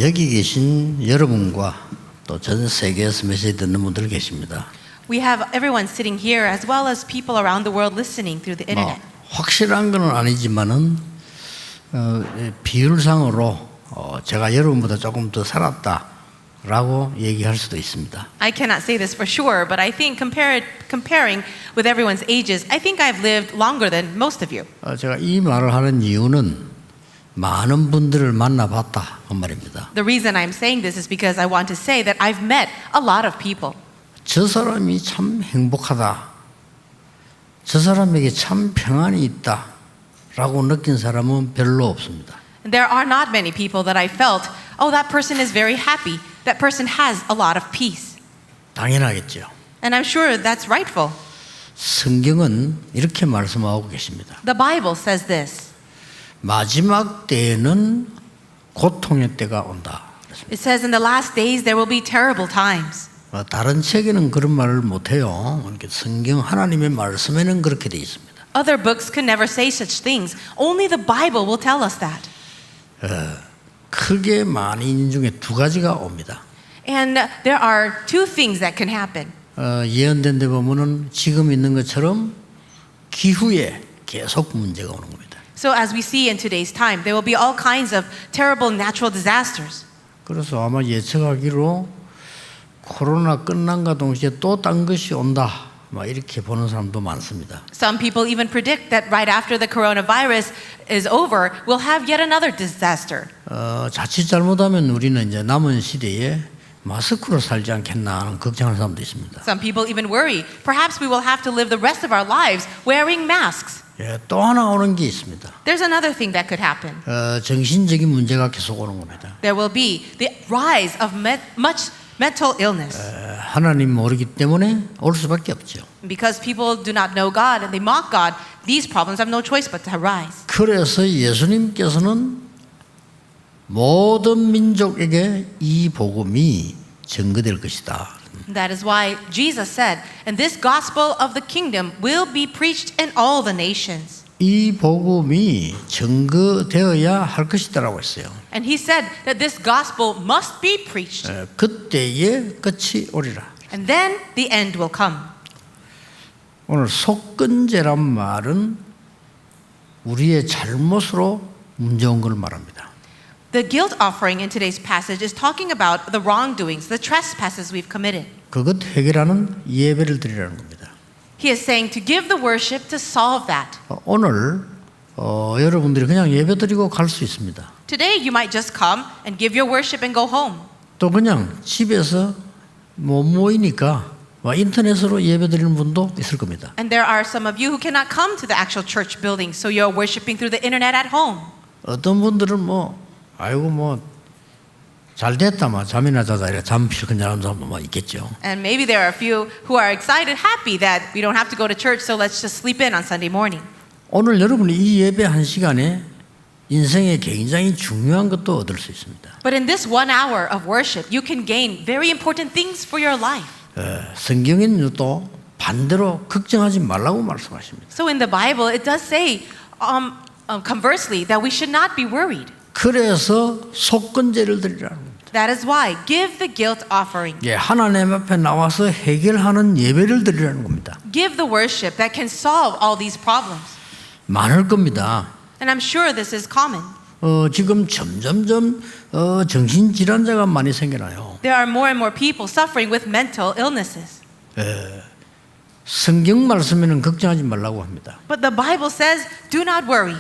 여기 계신 여러분과 또 전 세계에서 메시지 듣는 분들 계십니다. We have everyone sitting here as well as people around the world listening through the internet. 확실한 건 아니지만은 비율상으로 제가 여러분보다 조금 더 살았다라고 얘기할 수도 있습니다. I cannot say this for sure, but I think comparing with everyone's ages, I think I've lived longer than most of you. 제가 이 말을 하는 이유는 많은 분들을 만나봤다 그 말입니다. The reason I'm saying this is because I want to say that I've met a lot of people. 저 사람이 참 행복하다. 저 사람에게 참 평안이 있다라고 느낀 사람은 별로 없습니다. There are not many people that I felt, oh, that person is very happy. That person has a lot of peace. 당연하겠죠. And I'm sure that's rightful. 성경은 이렇게 말씀하고 계십니다. The Bible says this. 마지막 때에는 고통의 때가 온다. It says in the last days there will be terrible times. 다른 책에는 그런 말을 못해요. 성경 하나님의 말씀에는 그렇게 되어 있습니다. Other books can never say such things. Only the Bible will tell us that. 크게 많은 인 중에 두 가지가 옵니다. And there are two things that can happen. 예언된 데 보면은 지금 있는 것처럼 기후에 계속 문제가 오는 겁니다. So as we see in today's time, there will be all kinds of terrible natural disasters. 그래서 아마 예측하기로 코로나 끝난과 동시에 또 딴 것이 온다. 막 이렇게 보는 사람도 많습니다. Some people even predict that right after the coronavirus is over, we'll have yet another disaster. 자칫 잘못하면 우리는 이제 남은 시대에 마스크로 살지 않겠나 하는 걱정하는 사람도 있습니다. Some people even worry, perhaps we will have to live the rest of our lives wearing masks. 또 하나 오는 게 있습니다. There's another thing that could happen. 정신적인 문제가 계속 오는 겁니다. There will be the rise of much mental illness. 하나님 모르기 때문에 올 수밖에 없죠. Because people do not know God and they mock God, these problems have no choice but to arise. 그래서 예수님께서는 모든 민족에게 이 복음이 전거될 것이다. That is why Jesus said, and this gospel of the kingdom will be preached in all the nations. 이 복음이 전거되어야 할 것이다라고 했어요. And he said that this gospel must be preached. 그때에 끝이 오리라. And then the end will come. 오늘 속건제란 말은 우리의 잘못으로 문제 온 걸 말합니다. The guilt offering in today's passage is talking about the wrongdoings, the trespasses we've committed. 그것 해결하는 예배를 드리라는 겁니다. He is saying to give the worship to solve that. 오늘 여러분들이 그냥 예배 드리고 갈 수 있습니다. Today you might just come and give your worship and go home. 또 그냥 집에서 못 모이니까 인터넷으로 예배 드리는 분도 있을 겁니다. And there are some of you who cannot come to the actual church building, so you're worshiping through the internet at home. 어떤 분들은 잘 됐다 잠이나 자자 이래 잠 실컷 자는 사람도 있겠죠. And maybe there are a few who are excited, happy that we don't have to go to church, so let's just sleep in on Sunday morning. 오늘 여러분이 이 예배 한 시간에 인생에 굉장히 중요한 것도 얻을 수 있습니다. But in this 1 hour of worship, you can gain very important things for your life. 성경에는 또 반대로 걱정하지 말라고 말씀하십니다. So in the Bible, it does say, conversely, that we should not be worried. 그래서 속건제를 드리라는 겁니다. That is why give the guilt offering. 하나님 앞에 나와서 해결하는 예배를 드리라는 겁니다. Give the worship that can solve all these problems. 많을 겁니다. And I'm sure this is common. 지금 점점점 정신질환자가 많이 생겨나요. There are more and more people suffering with mental illnesses. 성경 말씀에는 걱정하지 말라고 합니다. But the Bible says, do not worry.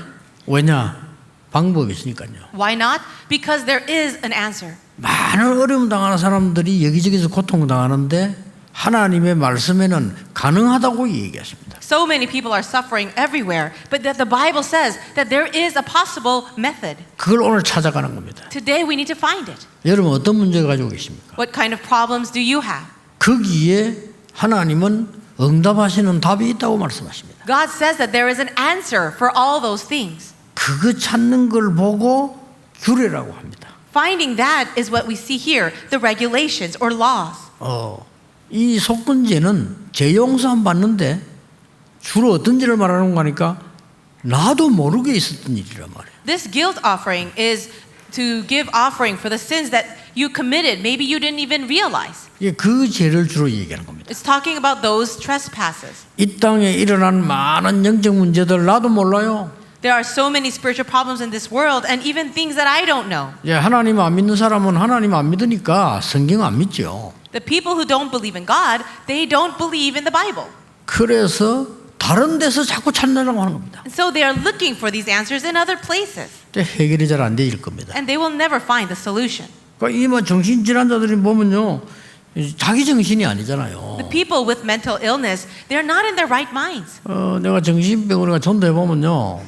왜냐? 방법이 있으니까요. Why not? Because there is an answer. 많은 어려움 당하는 사람들이 여기저기서 고통당하는데 하나님의 말씀에는 가능하다고 얘기하십니다. So many people are suffering everywhere, but that the Bible says that there is a possible method. 그걸 오늘 찾아가는 겁니다. Today we need to find it. 여러분 어떤 문제 가지고 계십니까? What kind of problems do you have? 거기에 하나님은 응답하시는 답이 있다고 말씀하십니다. God says that there is an answer for all those things. 그거 찾는 걸 보고 규례라고 합니다. Finding that is what we see here, the regulations or laws. 이 속건제는 재용서함 받는데 주로 어떤 일을 말하는 거니까 나도 모르게 있었던 일이란 말이에요. This guilt offering is to give offering for the sins that you committed, maybe you didn't even realize. 예, 그 죄를 주로 얘기하는 겁니다. It's talking about those trespasses. 이 땅에 일어난 많은 영적 문제들 나도 몰라요. There are so many spiritual problems in this world and even things that I don't know. 예, 하나님 안 믿는 사람은 하나님 안 믿으니까 성경 안 믿죠. The people who don't believe in God, they don't believe in the Bible. 그래서 다른 데서 자꾸 찾느라고 하는 겁니다. And so they are looking for these answers in other places. 근데 해결이 잘 안 될 겁니다. And they will never find the solution. 그러니까 이뭐 정신질환자들이 보면요, 자기 정신이 아니잖아요. The people with mental illness, they're not in their right minds. 내가 정신병원에 전도해 보면요,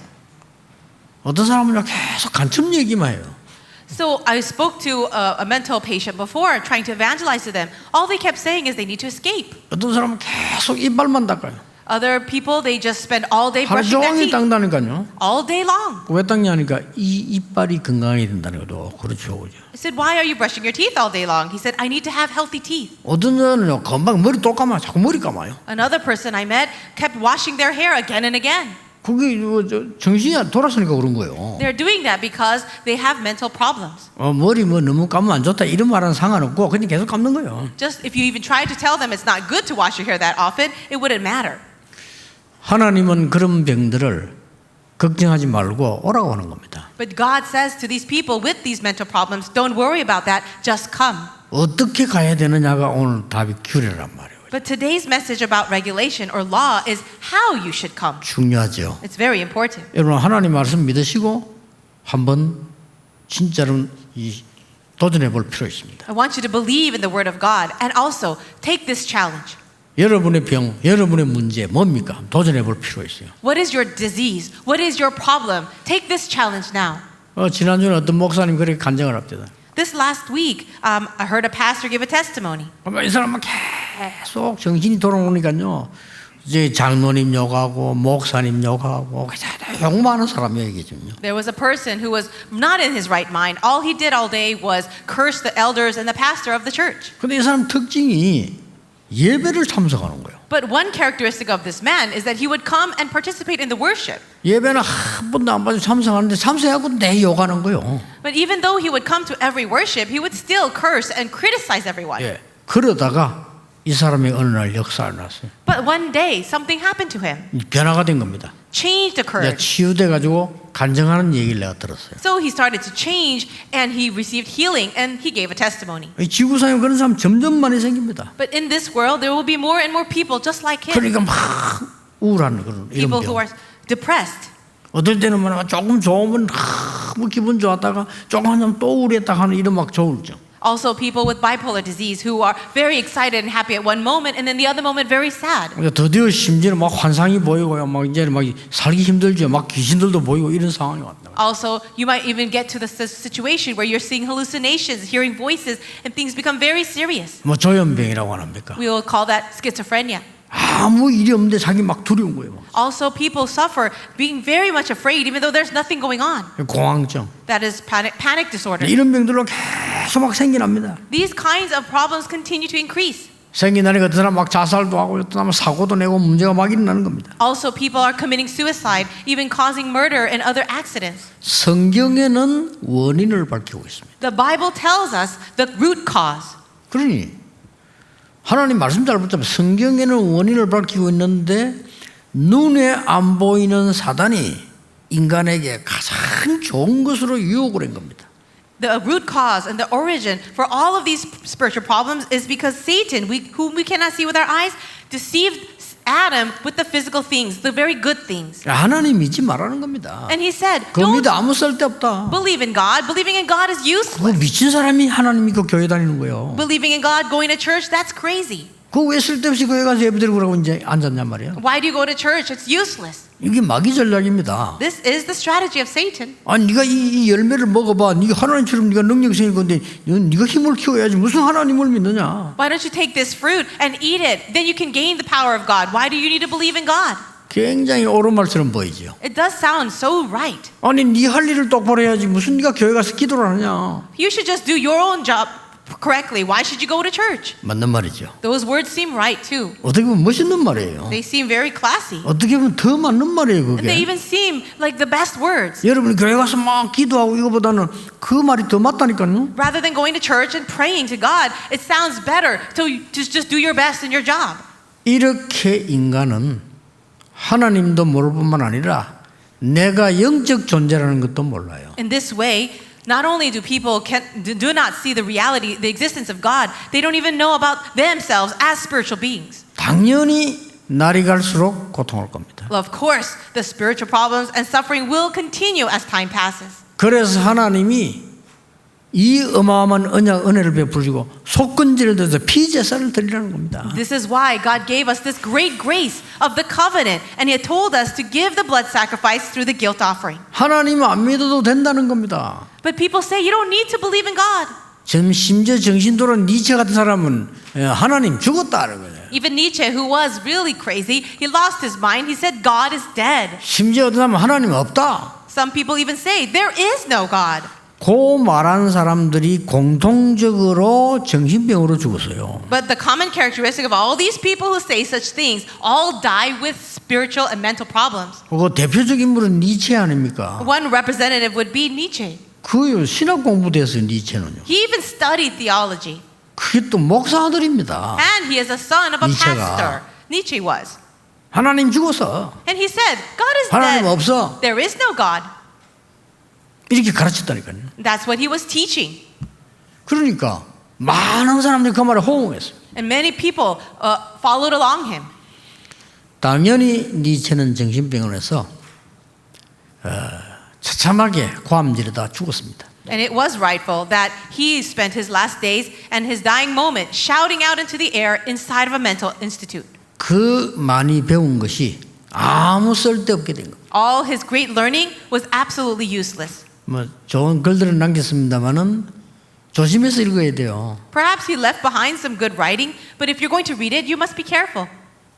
어떤 사람은요 계속 간첩 얘기만 해요. So I spoke to a mental patient before, trying to evangelize to them. All they kept saying is they need to escape. 어떤 사람은 계속 이빨만 닦아요. Other people, they just spend all day 하루 brushing their 종일 teeth. 닦다니까요. All day long. 왜 닦냐니까 이 이빨이 건강해야 된다는 것도 그렇죠, 그죠? I said, why are you brushing your teeth all day long? He said, I need to have healthy teeth. 어떤 사람은요 금방 머리 또 감아요. 자꾸 머리 감아요. Another person I met kept washing their hair again and again. 그게 정신이 돌아서니까 그런 거예요. They're doing that because they have mental problems. 머리 뭐 너무 감으면 안 좋다 이런 말은 상관없고 그냥 계속 감는 거예요. Just if you even tried to tell them it's not good to wash your hair that often, it wouldn't matter. 하나님은 그런 병들을 걱정하지 말고 오라고 하는 겁니다. But God says to these people with these mental problems, don't worry about that, just come. 어떻게 가야 되느냐가 오늘 답이 규례란 말이에요. But today's message about regulation or law is how you should come. 중요하죠. It's very important. 여러분 하나님 말씀 믿으시고 한번 진짜로 도전해 볼 필요 있습니다. I want you to believe in the word of God and also take this challenge. 여러분의 병, 여러분의 문제 뭡니까? 도전해 볼 필요 있어요. What is your disease? What is your problem? Take this challenge now. 지난주에 어떤 목사님 그렇게 간증을 합니다. This last week, I heard a pastor give a testimony. 이 사람은 계속 정신이 돌아오니까요. 이제 장로님 욕하고 목사님 욕하고 욕 많은 사람이에요, 이게 지금요. There was a person who was not in his right mind. All he did all day was curse the elders and the pastor of the church. 근데 이 사람 특징이 예배를 참석하는 거예요. But one characteristic of this man is that he would come and participate in the worship. 예배는 한 번도 안 봐도 참석하는데 참석하고 내 욕하는 거예요. But even though he would come to every worship, he would still curse and criticize everyone. 예. 그러다가 이 사람이 어느 날 역사가 났어요. But one day, something happened to him. 변화가 된 겁니다. Change occurred. 치유돼 가지고 간증하는 얘기를 내가 들었어요. So he started to change and he received healing and he gave a testimony. 이 지구상에 그런 사람 점점 많이 생깁니다. But in this world, there will be more and more people just like him. 그러니까 막 우울한 그런 이런 People who 병. are depressed. 어떨 때는 뭐 조금 좋으면 뭐 기분 좋았다가 조금 하면 또 우울했다 하는 이런 막 조울증. Also, people with bipolar disease who are very excited and happy at one moment and then the other moment very sad. 그러니까 드디어 심지어는 막 환상이 보이고요. 막 이제 막 살기 힘들죠. 막 귀신들도 보이고 이런 상황이 왔다. Also, you might even get to the situation where you're seeing hallucinations, hearing voices, and things become very serious. 뭐 조현병이라고 합니까? We will call that schizophrenia. 아무 일이 없는데 자기 막 두려운 거예요. 막. Also, people suffer being very much afraid even though there's nothing going on. 공황증. That is panic disorder. 이런 병들로 계속 막 생겨납니다. These kinds of problems continue to increase. 생기나니까 어떤 사람 막 자살도 하고 어떤 사람 사고도 내고 문제가 막 일어나는 겁니다. Also, people are committing suicide, even causing murder and other accidents. 성경에는 원인을 밝히고 있습니다. The Bible tells us the root cause. 그러니 하나님 말씀 잘 붙잡으면 성경에는 원인을 밝히고 있는데 눈에 안 보이는 사단이 인간에게 가장 좋은 것으로 유혹을 한 겁니다. The root cause and the origin for all of these spiritual problems is because Satan, whom we cannot see with our eyes, deceived Adam with the physical things, the very good things. 하나님 믿지 말라는 겁니다. And he said, 그 don't 믿어 아무 쓸데없다. believe in God. Believing in God is useless. 그 미친 사람이 하나님 믿고 교회 다니는 거예요. Believing in God, going to church, that's crazy. 그 왜 쓸데없이 교회 가서 예배드리고 그러고 이제 앉았냔 말이에요. Why do you go to church? It's useless. 이게 마귀 전략입니다. This is the strategy of Satan. 아니 네가 이 열매를 먹어봐. 네가 하나님처럼 네가 능력성일 건데 네가 힘을 키워야지 무슨 하나님을 믿느냐. Why don't you take this fruit and eat it? Then you can gain the power of God. Why do you need to believe in God? 굉장히 옳은 말처럼 보이죠. It does sound so right. 아니 네 할 일을 똑바로 해야지 무슨 네가 교회 가서 기도를 하냐. You should just do your own job correctly, why should you go to church? 맞는 말이죠. Those words seem right too. 어떻게 보면 멋있는 말이에요. They seem very classy. 어떻게 보면 더 맞는 말이에요, And they 그게. even seem like the best words. 여러분이 교회 가서 막 기도하고 이거보다는 그 말이 더 맞다니까요. Rather than going to church and praying to God, it sounds better to just do your best in your job. 이렇게 인간은 하나님도 모를 뿐만 아니라 내가 영적 존재라는 것도 몰라요. In this way, not only do people do not see the reality, the existence of God, they don't even know about themselves as spiritual beings. 당연히 날이 갈수록 고통할 겁니다. Well, of course, the spiritual problems and suffering will continue as time passes. 그래서 하나님이 이 어마어마한 언약 은혜를 베풀고 속건제를 들어서 피제사를 드리라는 겁니다. This is why God gave us this great grace of the covenant, and He had told us to give the blood sacrifice through the guilt offering. 하나님 안 믿어도 된다는 겁니다. But people say you don't need to believe in God. 심지어 정신돌아온 니체 같은 사람은 하나님 죽었다는 거예요. Even Nietzsche, who was really crazy, he lost his mind. He said God is dead. 심지어 어떤 사람은 하나님 없다. Some people even say there is no God. 그 말하는 사람들이 공통적으로 정신병으로 죽었어요. But the common characteristic of all these people who say such things all die with spiritual and mental problems. 그 대표적인 인물은 니체 아닙니까? One representative would be Nietzsche. 그 신학 공부돼서 니체는요. He even studied theology. 그게 또 목사 아들입니다. And he is a son of a Nietzsche가. pastor. Nietzsche was. 하나님 죽었어. And he said, God is 하나님 dead. 없어. There is no God. 이렇게 가르쳤다니까요. That's what he was teaching. 그러니까 많은 사람들이 그 말에 호응했어요. And many people followed along him. 당연히 니체는 정신병원에서 처참하게 고함지르다 죽었습니다. And it was rightful that he spent his last days and his dying moment shouting out into the air inside of a mental institute. 그 많이 배운 것이 아무 쓸데없게 된 겁니다. All his great learning was absolutely useless. 뭐 좋은 글들은 남겼습니다만은 조심해서 읽어야 돼요. Perhaps he left behind some good writing, but if you're going to read it, you must be careful.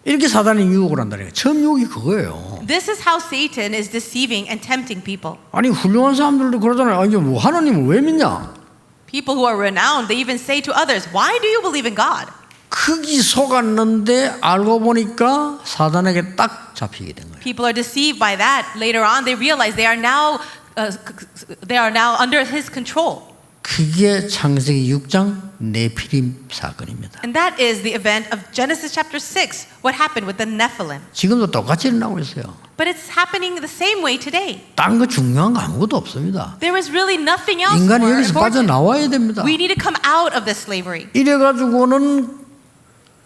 이렇게 사단이 유혹을 한다니까. 처음 유혹이 그거예요. This is how Satan is deceiving and tempting people. 아니 훌륭한 사람들도 그러잖아요. 아니 뭐 하나님을 왜 믿냐? People who are renowned, they even say to others, "Why do you believe in God?" 크기 속았는데 알고 보니까 사단에게 딱 잡히게 된 거예요. People are deceived by that. Later on, they realize they are now under his control. 그게 창세기 6장 네피림 사건입니다. And that is the event of Genesis chapter 6, what happened with the Nephilim. 지금도 똑같이 일어나고 있어요. But it's happening the same way today. 딴 거 중요한 거 아무것도 없습니다. There is really nothing else 인간이 more 여기서 important. 빠져나와야 됩니다. We need to come out of this slavery. 이래가지고는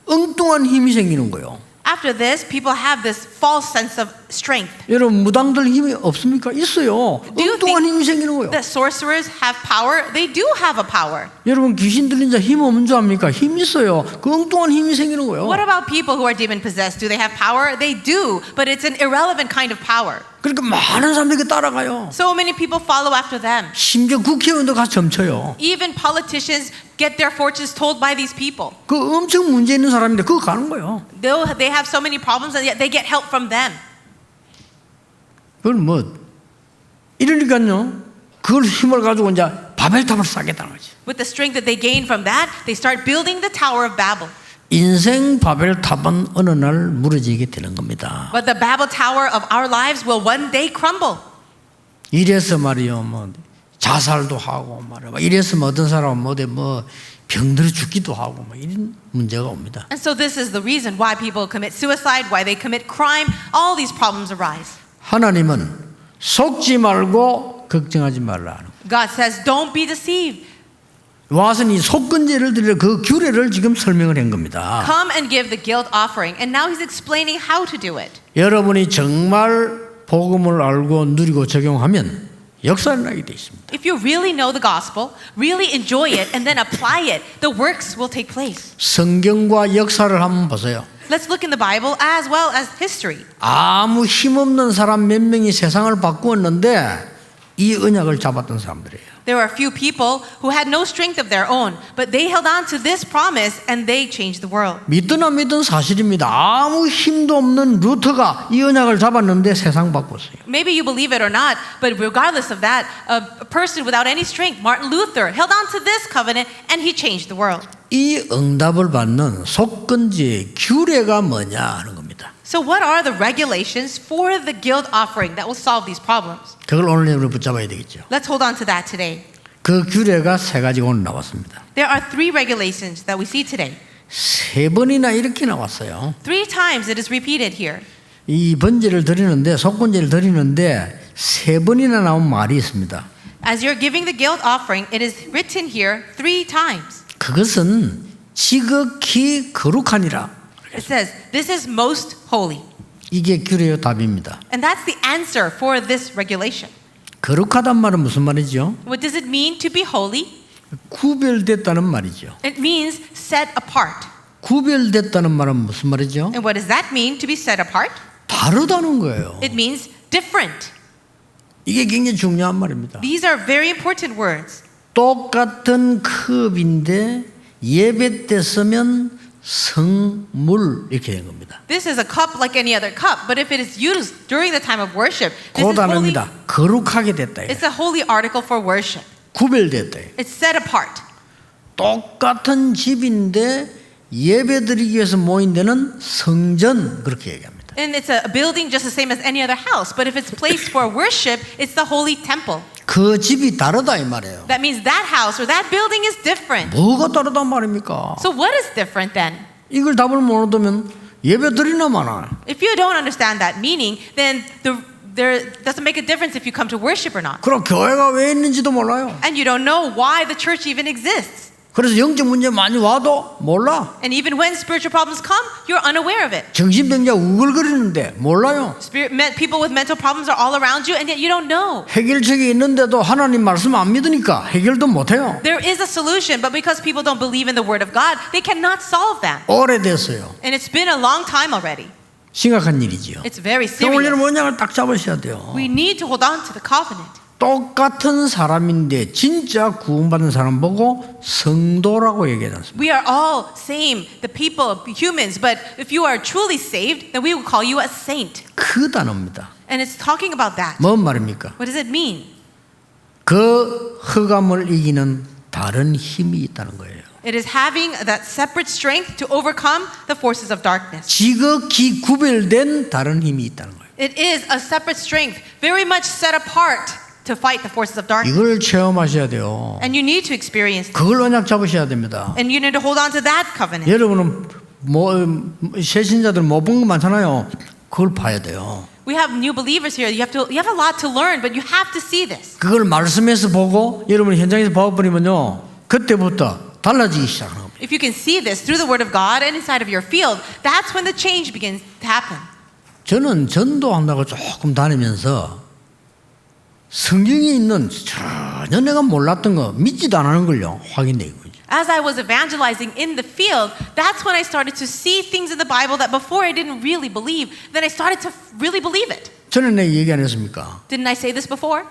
엉뚱한 힘이 생기는 거예요. After this, people have this false sense of strength. 여러분 무당들 힘이 없습니까? 있어요. you 엉뚱한 think 힘이 생기는 거예요. That sorcerers have power? They do have a power. 여러분 귀신 들린 자 힘 없는 줄 압니까? 힘 있어요. 그 엉뚱한 힘이 생기는 거예요. What about people who are demon possessed? Do they have power? They do, but it's an irrelevant kind of power. 그러니까 많은 사람들이 따라가요. So many people follow after them. 심지어 국회의원도 가서 점쳐요. Even politicians get their fortunes told by these people. 그 엄청 문제 있는 사람인데 그거 가는 거예요. Though they have so many problems, and yet they get help from them. 그건 뭐 이러니까요. 그걸 힘을 가지고 이제 바벨탑을 쌓겠다는 거지. With the strength that they gain from that, they start building the Tower of Babel. 인생 바벨탑은 어느 날 무너지게 되는 겁니다. But the Babel Tower of our lives will one day crumble. 이래서 말이요, 뭐 자살도 하고 말이야. 이래서 뭐 어떤 사람은 뭐 병들어 죽기도 하고 뭐 이런 문제가 옵니다. And so this is the reason why people commit suicide, why they commit crime. All these problems arise. 하나님은 속지 말고 걱정하지 말라. God says, "Don't be deceived. 와서 이 속건제를 드려 그 규례를 지금 설명을 한 겁니다. Come and give the guilt offering." And now he's explaining how to do it. 여러분이 정말 복음을 알고 누리고 적용하면 역사를 나게 돼 있습니다. If you really know the gospel, really enjoy it, and then apply it, the works will take place. 성경과 역사를 한번 보세요. Let's look in the Bible as well as history. 아무 힘없는 사람 몇 명이 세상을 바꾸었는데 이 언약을 잡았던 사람들이에요. There are a few people who had no strength of their own, but they held on to this promise and they changed the world. 믿든 안 믿든 사실입니다. 아무 힘도 없는 루터가 이 언약을 잡았는데 세상 바꿨어요. Maybe you believe it or not, but regardless of that, a person without any strength, Martin Luther, held on to this covenant and he changed the world. 이 응답을 받는 속건지의 규례가 뭐냐 하는 겁니다. So what are the regulations for the guilt offering that will solve these problems? 그걸 오늘 우리 붙잡아야 되겠죠. Let's hold on to that today. 그 규례가 세 가지가 오늘 나왔습니다. There are 3 regulations that we see today. 3번이나 이렇게 나왔어요. 3 times it is repeated here. 이 번제를 드리는데 속건제를 드리는데 3번이나 나온 말이 있습니다. As you're giving the guilt offering, it is written here 3 times. 그것은 지극히 거룩하니라. It says, this is most holy. 이게 규례의 답입니다. And that's the answer for this regulation. 거룩하단 말은 무슨 말이죠? What does it mean to be holy? 구별됐다는 말이죠. It means set apart. 구별됐다는 말은 무슨 말이죠? And what does that mean to be set apart? 다르다는 거예요. It means different. 이게 굉장히 중요한 말입니다. These are very important words. 똑같은 컵인데 예배 때 쓰면 성물 이렇게 된 겁니다. This is a cup like any other cup, but if it is used during the time of worship, this 그 is holy. 단어입니다. 거룩하게 됐다. It's a holy article for worship. 구별됐다. It's set apart. 똑같은 집인데 예배 드리기 위해서 모인 데는 성전 그렇게 얘기합니다. And it's a building just the same as any other house, but if it's placed for worship, it's the holy temple. 그 집이 다르다 이 말이에요. That means that house or that building is different. 뭐가 다르단 말입니까? So what is different then? 이걸 답을 못 얻으면 예배 드리나 마나. If you don't understand that meaning, then there doesn't make a difference if you come to worship or not. 그럼 교회가 왜 있는지도 몰라요. And you don't know why the church even exists. 그래서 영적 문제 많이 와도 몰라. And even when spiritual problems come, you're unaware of it. 정신병자 우글거리는데 몰라요. People with mental problems are all around you, and yet you don't know. 해결책이 있는데도 하나님 말씀 안 믿으니까 해결도 못해요. There is a solution, but because people don't believe in the Word of God, they cannot solve that. 오래됐어요. And it's been a long time already. 심각한 일이지요. It's very 그럼 우리는 serious. 원양을 딱 잡으셔야 돼요. We need to hold on to the covenant. 똑같은 사람인데 진짜 구원받은 사람 보고 성도라고 얘기하지 않습니까? We are all same, the people, humans, but if you are truly saved, then we will call you a saint. 그 단어입니다. And it's talking about that. 뭔 말입니까? What does it mean? 그 흑암을 이기는 다른 힘이 있다는 거예요. It is having that separate strength to overcome the forces of darkness. 지극히 구별된 다른 힘이 있다는 거예요. It is a separate strength, very much set apart to fight the forces of darkness. 이걸 체험하셔야 돼요. And you need to experience it. 그걸 언약 잡으셔야 됩니다. And you need to hold on to that covenant. 여러분은 새 신자들 못 본 거 많잖아요. 그걸 봐야 돼요. We have new believers here. You have a lot to learn, but you have to see this. 그걸 말씀에서 보고 여러분이 현장에서 봐버리면요. 그때부터 달라지기 시작하는 겁니다. If you can see this through the Word of God and inside of your field, that's when the change begins to happen. 저는 전도한다고 조금 다니면서 성경에 있는 전혀 내가 몰랐던 거 믿지도 안 하는 걸요 확인되고 있죠. As I was evangelizing in the field, that's when I started to see things in the Bible that before I didn't really believe. Then I started to really believe it. 전에 내가 얘기 안 했습니까? Didn't I say this before?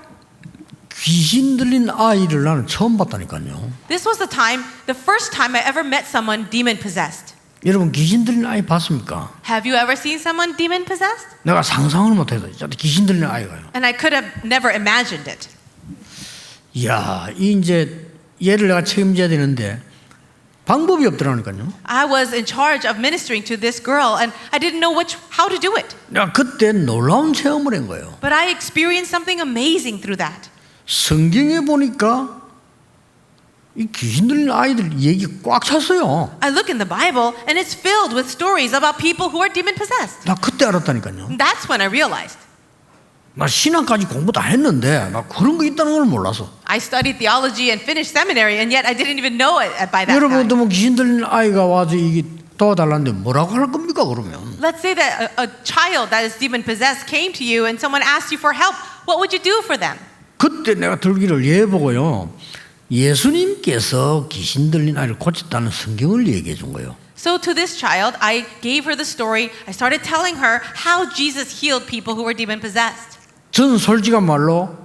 귀신 들린 아이를 나는 처음 봤다니까요. This was the first time I ever met someone demon possessed. 여러분 귀신 들린 아이 봤습니까? Have you ever seen someone demon possessed? 내가 상상을 못해서 귀신 들린 아이가요. And I could have never imagined it. 이야, 이제 얘를 내가 책임져야 되는데 방법이 없더라니까요. I was in charge of ministering to this girl, and I didn't know how to do it. 내가 그때 놀라운 체험을 한 거예요. But I experienced something amazing through that. 성경에 보니까 이 귀신 들린 아이들 얘기 꽉 찼어요. I look in the Bible, and it's filled with stories about people who are demon possessed. 나 그때 알았다니까요. And that's when I realized. 나 신학까지 공부 다 했는데 나 그런 거 있다는 걸 몰라서. I studied theology and finished seminary, and yet I didn't even know it by that 여러분도 time. 뭐 귀신 들린 아이가 와서 이게 도와달라는데 뭐라고 할 겁니까 그러면? Let's say that a child that is demon possessed came to you, and someone asked you for help. What would you do for them? 그때 내가 들기를 예보고요. 예수님께서 귀신 들린 아이를 고쳤다는 성경을 얘기해 준 거예요. So to this child, I gave her the story. I started telling her how Jesus healed people who were demon possessed. 저는 솔직한 말로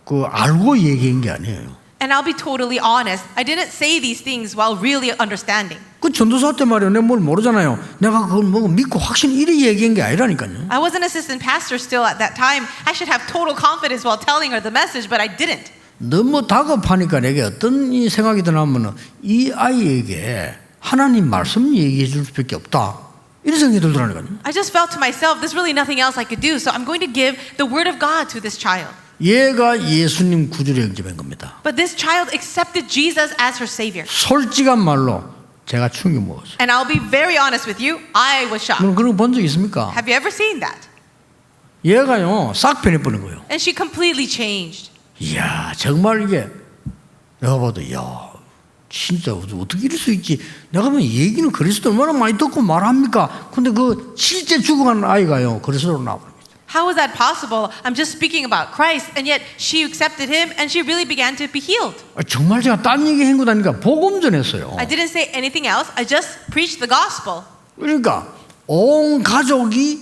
그 알고 얘기한 게 아니에요. And I'll be totally honest. I didn't say these things while really understanding. 그 전도사 때 말이야. 내가 뭘 모르잖아요. 내가 그걸 뭐 믿고 확신 이리 얘기한 게 아니라니까요. I was an assistant pastor still at that time. I should have total confidence while telling her the message, but I didn't. 너무 다급하니까 내게 어떤 이 생각이 드냐면은 이 아이에게 하나님 말씀 얘기해 줄 수밖에 없다. 이런 생각이 들더라니까요. I just felt to myself, there's really nothing else I could do, so I'm going to give the word of God to this child. 얘가 예수님 구주를 영접한 겁니다. But this child accepted Jesus as her savior. 솔직한 말로 제가 충격 먹었어요. And I'll be very honest with you, I was shocked. 그럼 그런 거 본 적 있습니까? Have you ever seen that? 얘가요 싹 변해버린 거예요. And she completely changed. 이야 정말 이게 내가 봐도 야 진짜 어떻게 이럴 수 있지? 내가 보면 얘기는 그리스도 얼마나 많이 듣고 말합니까? 근데 그 실제 죽어가는 아이가요 그리스도로 나와버립니다. How is that possible? I'm just speaking about Christ, and yet she accepted him and she really began to be healed. 정말 제가 딴 얘기 한 거 아니까 복음 전했어요. I didn't say anything else. I just preached the gospel. 그러니까 온 가족이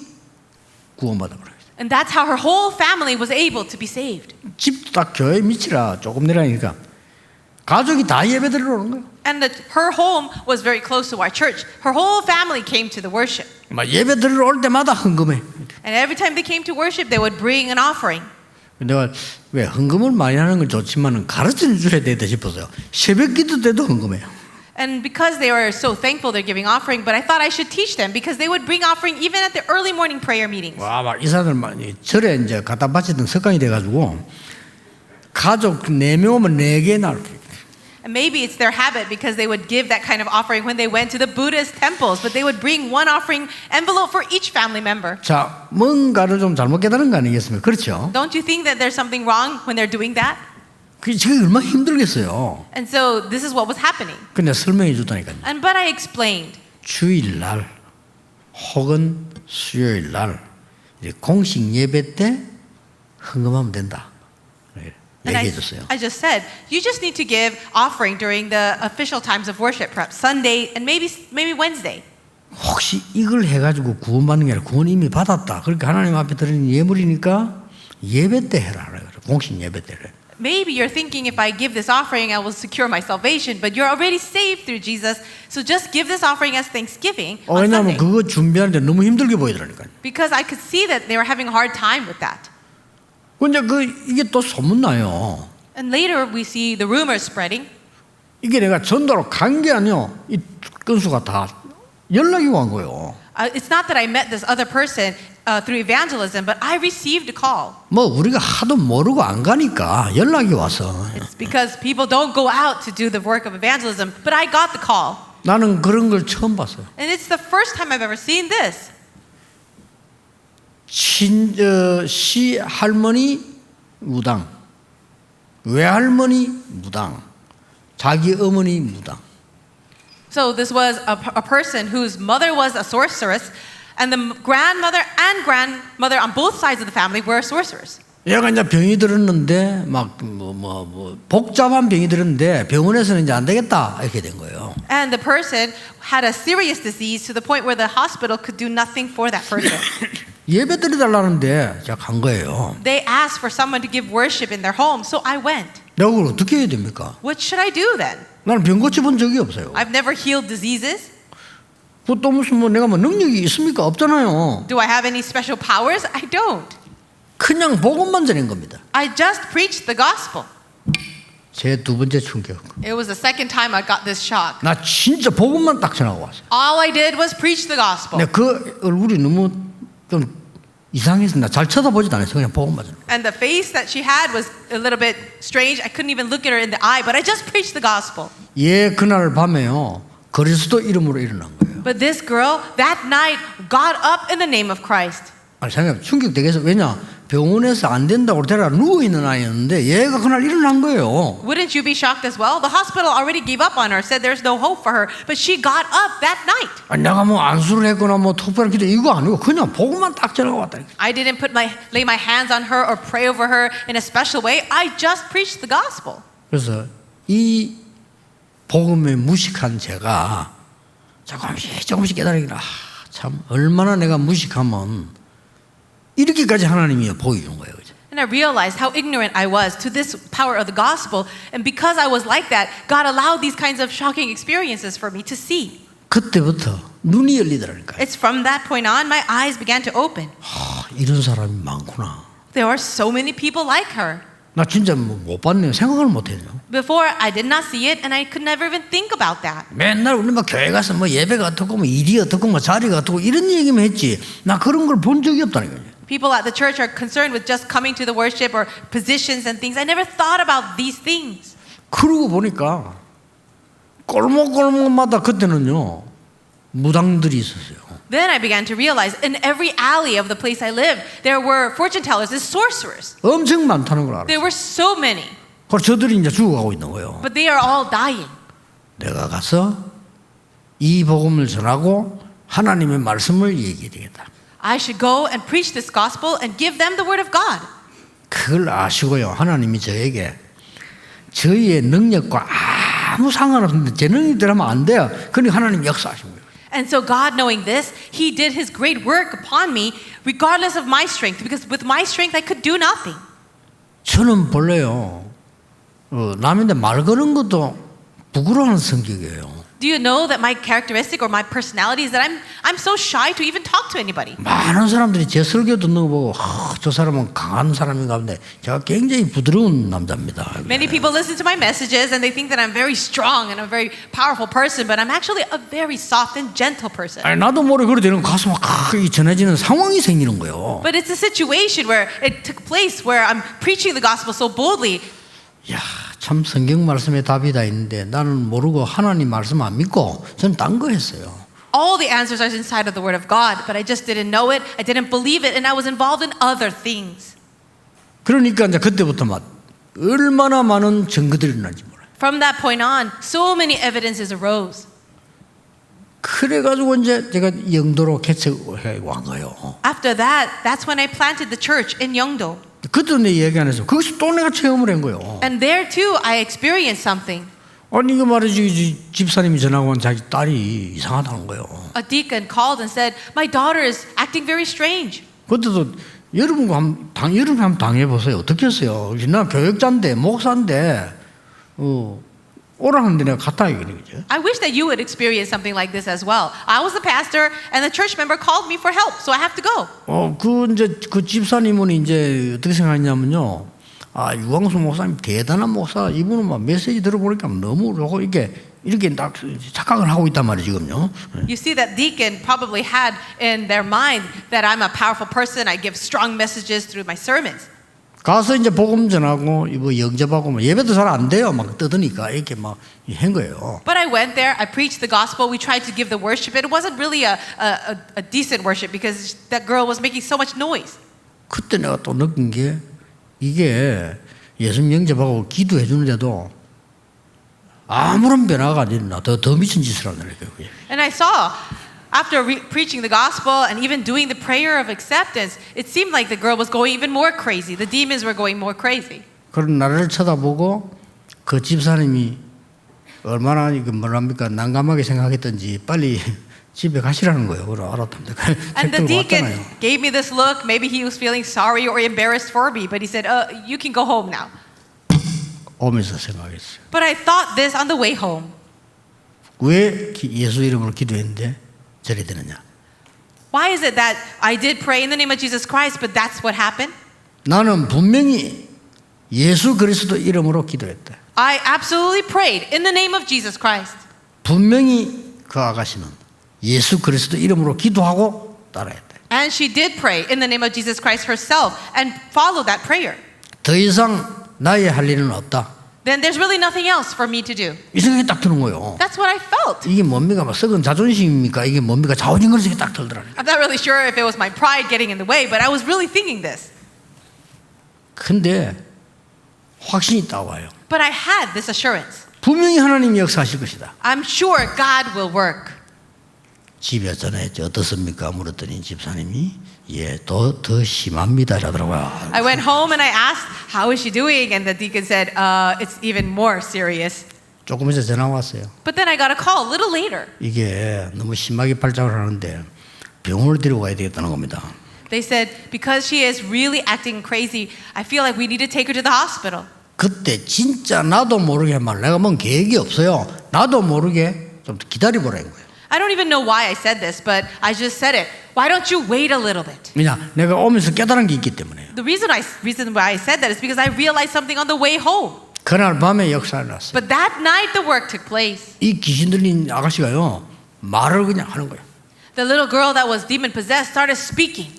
구원받아 버려요. And that's how her whole family was able to be saved. 집도 딱 교회 밑이라 조금 내려니까 가족이 다 예배드리러 오는 거예요. And her home was very close to our church. Her whole family came to the worship. 막 예배드리러 올 때마다 헌금해. And every time they came to worship, they would bring an offering. 내가 왜 헌금을 많이 하는 건 좋지만은 가르쳐 줘야 되다 싶어서요. 새벽 기도 때도 헌금해요. And because they were so thankful they're giving offering, but I thought I should teach them because they would bring offering even at the early morning prayer meetings. 와, 막 이 사람들 많이 절에 이제 갖다 바치던 습관이 돼가지고 가족 4명 오면 4개 나올 거예요. And maybe it's their habit because they would give that kind of offering when they went to the Buddhist temples, but they would bring one offering envelope for each family member. 자, 뭔가를 좀 잘못 깨달은 거 아니겠습니까? 그렇죠? Don't you think that there's something wrong when they're doing that? 그게 지금 얼마나 힘들겠어요. And so this is what was happening. 근데 설명해 줬다니까요. But I explained. 주일날 혹은 수요일날 공식 예배 때 헌금하면 된다. And 얘기해 줬어요. I just said, you just need to give offering during the official times of worship, perhaps Sunday and maybe Wednesday. 혹시 이걸 해가지고 구원받는 게 아니라 구원 이미 받았다. 그러니까 하나님 앞에 드리는 예물이니까 예배 때 해라. 공식 예배 때를. Maybe you're thinking if I give this offering, I will secure my salvation, but you're already saved through Jesus. So just give this offering as thanksgiving on 왜냐하면 Sunday. 그거 준비하는데 너무 힘들게 보이더라니까요. Because I could see that they were having a hard time with that. 근데 이게 또 소문나요. And later we see the rumors spreading. 이게 내가 전도로 간 게 아니요. 이 건수가 다 연락이 온 거예요. It's not that I met this other person through evangelism, but I received a call. 뭐 우리가 하도 모르고 안 가니까 연락이 와서. It's because people don't go out to do the work of evangelism, but I got the call. 나는 그런 걸 처음 봤어요. And it's the first time I've ever seen this. 시할머니 무당, 외할머니 무당, 자기 어머니 무당. So this was a person whose mother was a sorceress, and the grandmother and grandmother on both sides of the family were sorcerers. 얘가 이제 병이 들었는데 막 복잡한 병이 들었는데 병원에서는 이제 안 되겠다 이렇게 된 거예요. And the person had a serious disease to the point where the hospital could do nothing for that person. 예배 드려달라는데 제가 간 거예요. They asked for someone to give worship in their home, so I went. 내가 그걸 어떻게 해야 됩니까? What should I do then? 나는 병 고쳐본 적이 없어요. I've never healed diseases. 그것도 무슨 내가 능력이 있습니까? 없잖아요. Do I have any special powers? I don't. 그냥 복음만 전한 겁니다. I just preached the gospel. 제 두 번째 충격. It was the second time I got this shock. 나 진짜 복음만 딱 전하고 왔어요. All I did was preach the gospel. 근데 그 얼굴이 너무 좀 이상해서 나 잘 쳐다보지도 않았어요. 그냥 복음만 전하고. And the face that she had was a little bit strange. I couldn't even look at her in the eye, but I just preached the gospel. 예, 그날 밤에요. 그리스도 이름으로 일어난 거예요. But this girl, that night, got up in the name of Christ. 아니, 생각해 충격되겠어. 왜냐? 병원에서 안 된다고 데려가 누워있는 아이였는데 얘가 그날 일어난 거예요. Wouldn't you be shocked as well? The hospital already gave up on her, said there's no hope for her, but she got up that night. 아니, 내가 뭐 안수를 했거나 뭐 특별한 기도 이거 아니고 그냥 복음만 딱 전하고 왔다. I didn't lay my hands on her or pray over her in a special way. I just preached the gospel. 그래서 이 복음에 무식한 제가 조금씩 깨달으니까 참 얼마나 내가 무식하면 이렇게까지 하나님이 보여주는 거예요. 그죠? And I realized how ignorant I was to this power of the gospel. And because I was like that, God allowed these kinds of shocking experiences for me to see. 그때부터 눈이 열리더라니까요. It's from that point on, my eyes began to open. 이런 사람이 많구나. There are so many people like her. 나 진짜 못 봤네요. 생각을 못 했네요. Before, I did not see it, and I could never even think about that. 맨날 우리 막 교회 가서 뭐 예배가 어떻고 뭐 일이 어떻고 뭐 자리가 어떻고 이런 얘기만 했지. 나 그런 걸 본 적이 없다니까요. People at the church are concerned with just coming to the worship or positions and things. I never thought about these things. 그러고 보니까 골목골목마다 그때는요 무당들이 있었어요. Then I began to realize in every alley of the place I lived, there were fortune tellers and sorcerers. 엄청 많다는 걸 알았어요. There were so many, 그래서 저들이 이제 죽어가고 있는 거예요. but they are all dying. 내가 가서 이 복음을 전하고 하나님의 말씀을 얘기해야 되겠다. I should go and preach this gospel and give them the word of God. 그걸 아시고요. 하나님이 저에게 저희의 능력과 아무 상관없는데 제 능력대로 하면 안 돼요. 그러니까 하나님 역사하신 거예요. And so God, knowing this, He did His great work upon me, regardless of my strength, because with my strength I could do nothing. 저는 본래요. 남인데 말 거는 것도 부끄러워하는 성격이에요. Do you know that my characteristic or my personality is that I'm so shy to even talk to anybody? 많은 사람들이 제 설교 듣는 거 보고 저 사람은 강한 사람인가 본데 제가 굉장히 부드러운 남자입니다. Many people listen to my messages and they think that I'm very strong and a very powerful person, but I'm actually a very soft and gentle person. 아니, 나도 모르게 그래 되는 가슴 막 전해지는 상황이 생기는 거예요. But it's a situation where it took place where I'm preaching the gospel so boldly. 야, 참 성경 말씀에 답이 다 있는데 나는 모르고 하나님 말씀 안 믿고 저는 딴 거 했어요. All the answers are inside of the word of God, but I just didn't know it, I didn't believe it, and I was involved in other things. 그러니까 이제 그때부터 막 얼마나 많은 증거들이 일어난지 몰라요. From that point on, so many evidences arose. 그래가지고 이제 제가 영도로 개척해 온 거예요. After that, that's when I planted the church in Yeongdo. 그때도 내 얘기 안 해서 거기서 또 내가 체험을 한 거예요. And there too, I experienced something. 아니 이거 말이지 집사님이 전화가 온 자기 딸이 이상하다는 거예요. A deacon called and said, "My daughter is acting very strange." 그때도 여러분과 여러분 한번 당해보세요. 어떻게 했어요? 나 교육자인데 목사인데 오라는데 내가 갔다 이거는 거죠. I wish that you would experience something like this as well. I was the pastor, and the church member called me for help, so I have to go. 그 집사님은 이제 어떻게 생각했냐면요. 아, 유광수 목사님 대단한 목사. 이분은 막 메시지 들어보니까 너무 좋고 이렇게 딱 착각을 하고 있단 말이에요, 지금요. You see that deacon probably had in their mind that I'm a powerful person. I give strong messages through my sermons. 가서 이제 복음 전하고 뭐 영접하고 뭐 예배도 잘 안 돼요. 막 떠드니까 이렇게 막 한 거예요. But I went there, I preached the gospel, we tried to give the worship. It wasn't really a decent worship because that girl was making so much noise. 그때 내가 또 느낀 게 이게 예수님 영접하고 기도해 주는데도 아무런 변화가 안 일어나. 더 미친 짓을 하는 거예요. And I saw, after preaching the gospel and even doing the prayer of acceptance, it seemed like the girl was going even more crazy. The demons were going more crazy. 그런 나를 쳐다보고 그 집사님이 얼마나 뭐랍니까 난감하게 생각했던지 빨리 집에 가시라는 거예요. 그래 알았답니다. And the deacon gave me this look. Maybe he was feeling sorry or embarrassed for me, but he said, "You can go home now." 오면서 생각했어요. But I thought this on the way home. 왜 예수 이름으로 기도했는데 저리 되느냐? Why is it that I did pray in the name of Jesus Christ, but that's what happened? 나는 분명히 예수 그리스도 이름으로 기도했다. I absolutely prayed in the name of Jesus Christ. 분명히 그 아가씨는 예수 그리스도 이름으로 기도하고 따라했다. And she did pray in the name of Jesus Christ herself and followed that prayer. 더 이상 나의 할 일은 없다. Then there's really nothing else for me to do. 이 생각이 딱 드는 거예요. That's what I felt. 이게 뭡니까? 막 썩은 자존심입니까? 이게 뭡니까? 자오징거리게 딱 들더라니까. I'm not really sure if it was my pride getting in the way, but I was really thinking this. 근데 확신이 딱 와요. But I had this assurance. 분명히 하나님이 역사하실 것이다. I'm sure God will work. 집에 전화했죠. 어떻습니까? 물었더니 집사님이 더 심합니다. 라더라고요. I went home and I asked, how is she doing? And the deacon said, it's even more serious. 조금 있어 전화 왔어요. But then I got a call a little later. 이게 너무 심하게 발작을 하는데 병원을 데리고 가야 되겠다는 겁니다. They said, because she is really acting crazy, I feel like we need to take her to the hospital. 그때 진짜 나도 모르게 내가 뭔 계획이 없어요. 나도 모르게 좀 기다려보라는 거예요. I don't even know why I said this, but I just said it. Why don't you wait a little bit? 왜냐? 내가 오면서 깨달은 게 있기 때문에요. The reason why I said that is because I realized something on the way home. 그날 밤에 역사가 났어요. But that night the work took place. 이 귀신 들린 아가씨가요, 말을 그냥 하는 거예요. The little girl that was demon possessed started speaking.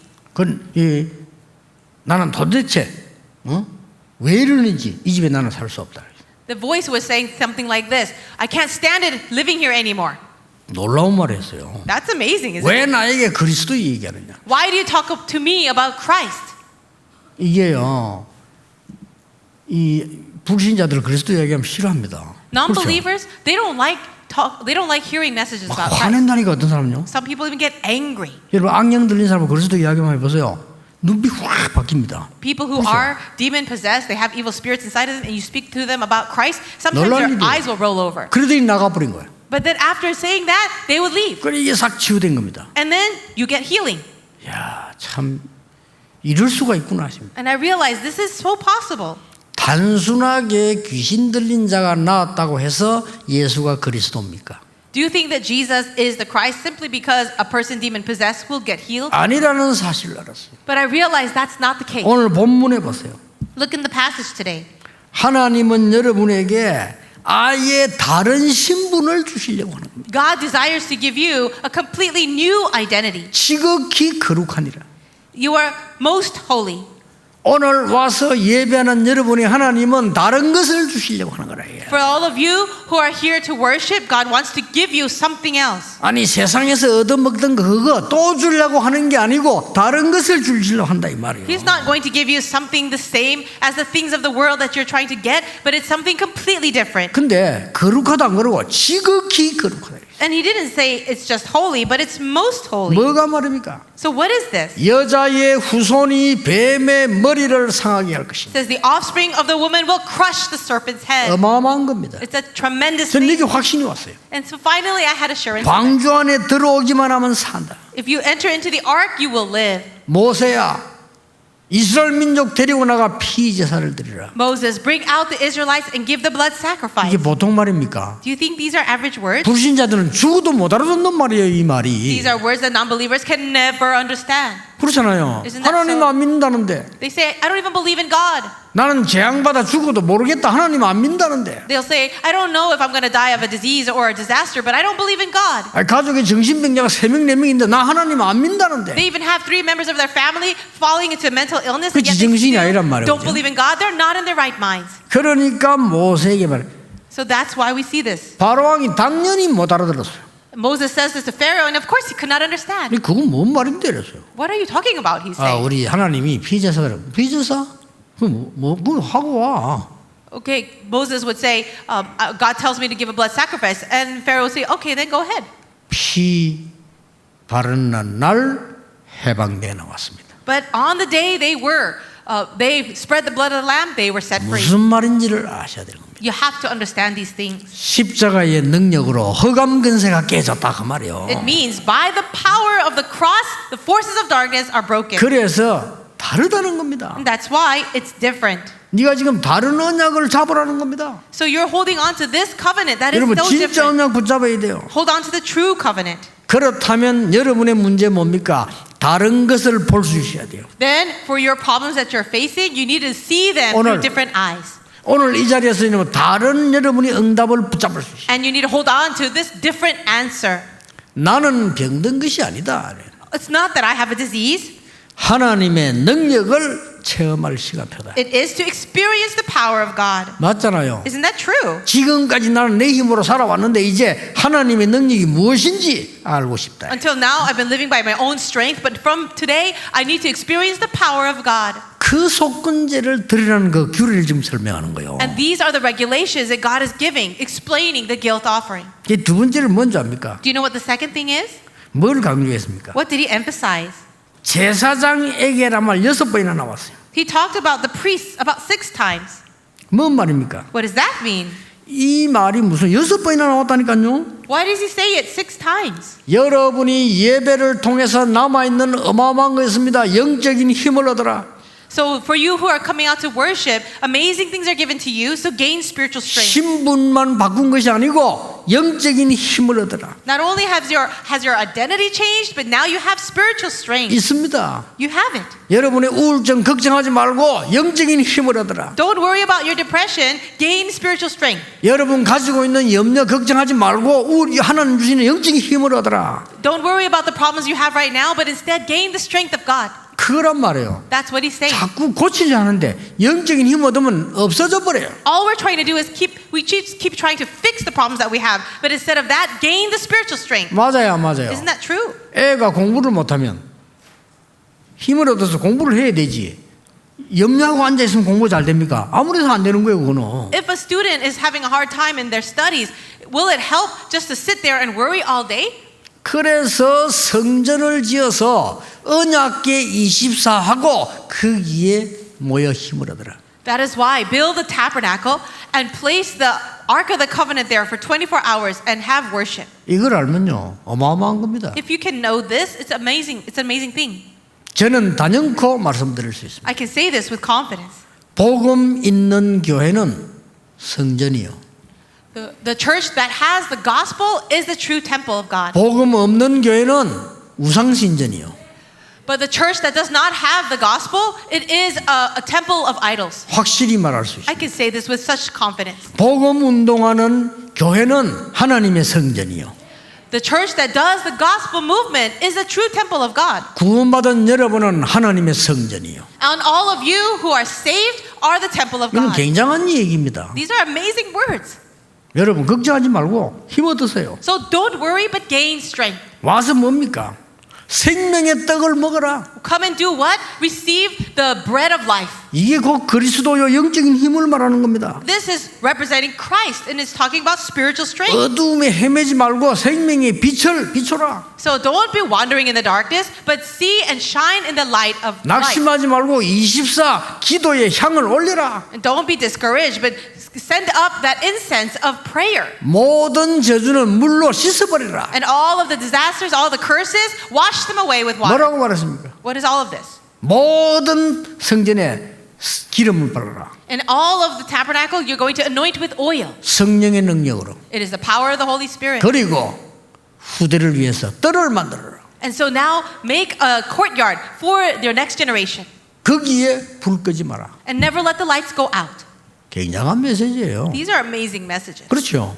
나는 도대체 왜 이러는지 이 집에 나는 살 수 없다. The voice was saying something like this: I can't stand it living here anymore. 놀라운 말이었어요. That's amazing, isn't 왜 it? 나에게 그리스도 얘기하느냐? Why do you talk to me about Christ? 이게요, 이 불신자들 그리스도 얘기하면 싫어합니다. Non-believers, they don't like hearing messages 막 about Christ. 화낸다니까 어떤 사람요? Some people even get angry. 여러분 악령 들린 사람 그리스도 이야기만 해보세요. 눈빛 확 바뀝니다. People who 그렇죠? are demon possessed, they have evil spirits inside of them, and you speak to them about Christ, sometimes 놀라운 their 일이에요. eyes will roll over. 그러더니 나가버린 거예요. But then after saying that, they would leave. 그래 이게 싹 치유된 겁니다. And then you get healing. 야, 참 이럴 수가 있구나 싶습니다. And I realized this is so possible. 단순하게 귀신 들린 자가 나왔다고 해서 예수가 그리스도입니까? Do you think that Jesus is the Christ simply because a person demon possessed will get healed? 아니라는 사실을 알았어요. But I realized that's not the case. 오늘 본문에 보세요. Look in the passage today. 하나님은 여러분에게 아예 다른 신분을 주시려고 하는 겁니다. God desires to give you a completely new identity. 지극히 거룩하니라. You are most holy. 오늘 와서 예배하는 여러분이 하나님은 다른 것을 주시려고 하는 거라. For all of you who are here to worship, God wants to give you something else. 아니 세상에서 얻어먹던 그거 또 주려고 하는 게 아니고 다른 것을 주시려고 한다 이 말이에요. He's not going to give you something the same as the things of the world that you're trying to get, but it's something completely different. 근데 거룩하다 안 그러고 지극히 거룩하다. And he didn't say it's just holy, but it's most holy. 뭐가 말입니까? So what is this? 여자의 후손이 뱀의 머리를 상하게 할 It 것입니다. says the offspring of the woman will crush the serpent's head. 어마어마한 겁니다. It's a tremendous 전 이게 thing. 확신이 왔어요. And so finally I had assurance. 방주 안에 들어오기만 하면 산다. If you enter into the ark, you will live. 모세야 이스라엘 민족 데리고 나가 피제사를 드리라. Moses, bring out the Israelites and give the blood sacrifice. 이게 보통 말입니까? Do you think these are average words? 불신자들은 죽어도 못 알아듣는 말이에요 이 말이. These are words that non-believers can never understand. 그렇잖아요. Isn't that 하나님 so? 안 믿는다는데 They say, I don't even believe in God. 나는 재앙받아 죽어도 모르겠다. 하나님 안 믿는다는데. They'll say, I don't know if I'm going to die of a disease or a disaster, but I don't believe in God. 아니, 가족에 정신병자가 3명 4명인데 나 하나님 안 믿는다는데. They even have 3 members of their family falling into mental illness, 그 and yet they 지정신이 still 아니란 말이에요, don't 그죠? believe in God. They're not in their right minds. 그러니까 모세에게 말해. So that's why we see this. 바로왕이 당연히 못 알아들었어요. Moses says this to Pharaoh, and of course he could not understand. 아니, 그건 뭔 말인데 이랬어요. What are you talking about? He's 아, saying. 우리 하나님이 피제사를 피제사? 그거 하고 와. Okay, Moses would say, God tells me to give a blood sacrifice. And Pharaoh would say, okay, then go ahead. 피 바르는 날 해방되어 나왔습니다. But on the day they spread the blood of the lamb, they were set free. 무슨 말인지를 아셔야 되는 겁니다. You have to understand these things. 십자가의 능력으로 흑암 근세가 깨졌다 그 말이요. It means by the power of the cross, the forces of darkness are broken. 그래서 다르다는 겁니다. And that's why it's different. 네가 지금 다른 언약을 잡으라는 겁니다. So you're holding on to this covenant that is 여러분 so 진짜 different. 언약 붙잡아야 돼요. Hold on to the true covenant. 그렇다면 여러분의 문제 뭡니까? 다른 것을 볼 수 있어야 돼요. Then for your problems that you're facing, you need to see them 오늘 through different eyes. 오늘 이 자리에서 있는 다른 여러분이 응답을 붙잡을 수 있어요. And you need to hold on to this different answer. 나는 병든 것이 아니다. It's not that I have a disease. 하나님의 능력을 체험할 시간표다. It is to experience the power of God. 맞잖아요. Isn't that true? 지금까지 나는 내 힘으로 살아왔는데 이제 하나님의 능력이 무엇인지 알고 싶다. Until now, I've been living by my own strength, but from today, I need to experience the power of God. 그 속건제를 드리라는 그 규례를 지금 설명하는 거예요. And these are the regulations that God is giving, explaining the guilt offering. 이 두 번째를 먼저 합니까? Do you know what the second thing is? 뭘 강조했습니까? What did he emphasize? 제사장에게란 말 6번이나 나왔어요. He talked about the priests about 6 times. 뭔 말입니까? What does that mean? 이 말이 무슨 6번이나 나왔다니까요. Why does he say it 6 times? 여러분이 예배를 통해서 남아있는 어마어마한 것입니다. 영적인 힘을 얻어라. So for you who are coming out to worship, amazing things are given to you, so gain spiritual strength. 신분만 바꾼 것이 아니고 영적인 힘을 얻어라. Not only has your identity changed, but now you have spiritual strength. 있습니다. You have it. 여러분의 우울증 걱정하지 말고 영적인 힘을 얻어라. Don't worry about your depression, gain spiritual strength. 여러분 가지고 있는 염려 걱정하지 말고 하나님 주시는 영적인 힘을 얻어라. Don't worry about the problems you have right now, but instead gain the strength of God. 그거란 말이에요. That's what he's saying. 자꾸 고치지 않은데 영적인 힘 얻으면 없어져 버려요. All we're trying to do is keep trying to fix the problems that we have, but instead of that, gain the spiritual strength. 맞아요, 맞아요. Isn't that true? 애가 공부를 못하면 힘을 얻어서 공부를 해야 되지. 염려하고 앉아 있으면 공부 잘 됩니까? 아무래도 안 되는 거예요, 그거는. If a student is having a hard time in their studies, will it help just to sit there and worry all day? 그래서 성전을 지어서 언약궤 24하고 거기에 모여 힘을 얻어라. That is why build the tabernacle and place the Ark of the Covenant there for 24 hours and have worship. 이걸 알면요, 어마어마한 겁니다. If you can know this, it's amazing. It's an amazing thing. 저는 단연코 말씀드릴 수 있습니다. I can say this with confidence. 복음 있는 교회는 성전이요. The church that has the gospel is the true temple of God. 복음 없는 교회는 우상신전이요. But the church that does not have the gospel, it is a temple of idols. 확실히 말할 수 있어요. I can say this with such confidence. 복음 운동하는 교회는 하나님의 성전이요. The church that does the gospel movement is the true temple of God. 구원받은 여러분은 하나님의 성전이요. And all of you who are saved are the temple of 이건 God. 굉장한 얘기입니다. These are amazing words. 여러분 걱정하지 말고 힘 얻으세요. So don't worry, but gain strength. 와서 뭡니까? 생명의 떡을 먹어라. Come and do what? Receive the bread of life. 이게 곧 그리스도요 영적인 힘을 말하는 겁니다. This is representing Christ and is talking about spiritual strength. 어두움에 헤매지 말고 생명의 빛을 비춰라. So don't be wandering in the darkness, but see and shine in the light of life. 낙심하지 말고 24 기도의 향을 올려라. And don't be discouraged, but send up that incense of prayer. 모든 저주는 물로 씻어버리라. And all of the disasters, all the curses, wash them away with water. 뭐라고 말했습니까? What is all of this? 모든 성전에 기름을 바르라. And all of the tabernacle, you're going to anoint with oil. 성령의 능력으로. It is the power of the Holy Spirit. 그리고 후대를 위해서 뜰을 만들어라. And so now make a courtyard for your next generation. 거기에 불 끄지 마라. And never let the lights go out. 굉장한 메시지예요. These are amazing messages. 그렇죠.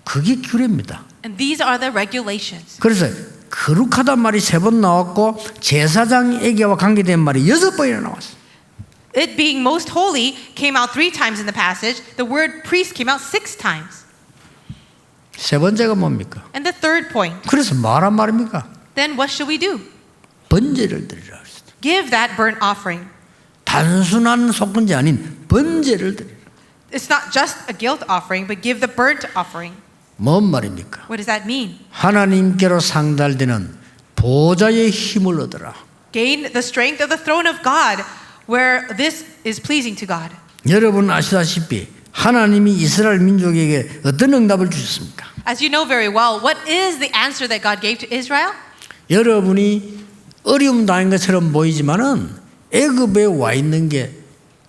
그게 규례입니다. And these are the regulations. 그래서 거룩하단 말이 3번 나왔고 제사장에게와 관계된 말이 6번이나 나왔어요. It being most holy came out 3 times in the passage. The word priest came out 6 times. 세 번째가 뭡니까? And the third point, 그래서 뭐란 말입니까? then what should we do? 번제를 드리라 그랬어요. Give that burnt offering. 단순한 속건제 아닌 번제를 드리라. It's not just a guilt offering, but give the burnt offering. 뭔 말입니까? What does that mean? 하나님께로 상달되는 보좌의 힘을 얻어라. Gain the strength of the throne of God, where this is pleasing to God. 여러분 아시다시피 하나님이 이스라엘 민족에게 어떤 응답을 주셨습니까? As you know very well, what is the answer that God gave to Israel? 여러분이 어려움 당한 것처럼 보이지만은 애굽에 와 있는 게